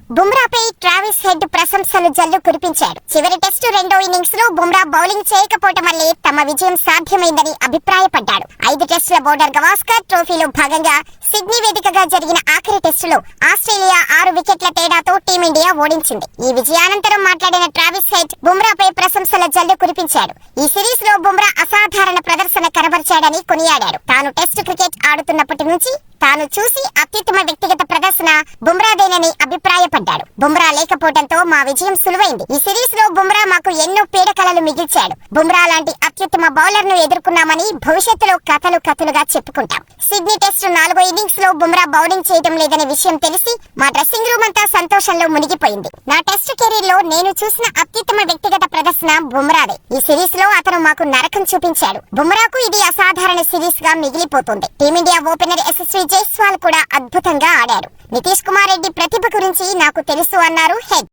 బుమ్రాపై Travis head ప్రశంసలు జల్లు కురిపించాడు. చివరి టెస్టు రెండో ఇన్నింగ్స్ లో బుమ్రా బౌలింగ్ చేయకపోవటం వల్లే తమ విజయం సాధ్యమైందని అభిప్రాయపడ్డాడు. 5 టెస్టుల బోర్డర్ గవాస్కర్ ట్రోఫీలో భాగంగా సిడ్నీ వేదికగా జరిగిన ఆఖరి టెస్టులో ఆస్ట్రేలియా 6 వికెట్ల తేడాతో టీమిండియా ఓడించింది. ఈ విజయానంతరం మాట్లాడిన ట్రావిస్ హెడ్ బుమ్రాపై ప్రశంసల జల్లు కురిపించాడు. ఈ సిరీస్ లో బుమ్రా అసాధారణ ప్రదర్శన కనబరిచాడని కొనియాడాడు. తాను టెస్టు క్రికెట్ ఆడుతున్నప్పటి నుంచి తాను చూసి అత్యుత్తమ వ్యక్తిగత ప్రదర్శన బుమ్రాదేనని అభిప్రాయపడ్డాడు. బుమ్రా లేకపోవడంతో మా విజయం సులువైంది. ఈ సిరీస్ లో బుమ్రా మాకు ఎన్నో పీడకలలు మిగిల్చాడు. బుమ్రా లాంటి అత్యుత్తమ బౌలర్ ను ఎదుర్కొన్నామని భవిష్యత్తులో కథలుగా చెప్పుకుంటాం. సిడ్నీ టెస్టు 4వ ఇన్నింగ్స్ లో బుమ్రా బౌలింగ్ చేయడం లేదనే విషయం తెలిసి మా డ్రెస్సింగ్ రూమ్ అంతా సంతోషంలో మునిగిపోయింది. నా టెస్టు కెరీర్ లో నేను చూసిన అత్యుత్తమ వ్యక్తిగత ప్రదర్శన బుమ్రాదే. ఈ సిరీస్ లో అతను మాకు నరకం చూపించాడు. బుమ్రాకు ఇది అసాధారణ సిరీస్ గా మిగిలిపోతుంది. టీమిండియా ఓపెనర్ యశస్వి జైస్వాల్ కూడా అద్భుతంగా ఆడారు. నితీష్ కుమార్ రెడ్డి ప్రతిభ గురించి నాకు తెలుసు అన్నారు హెడ్.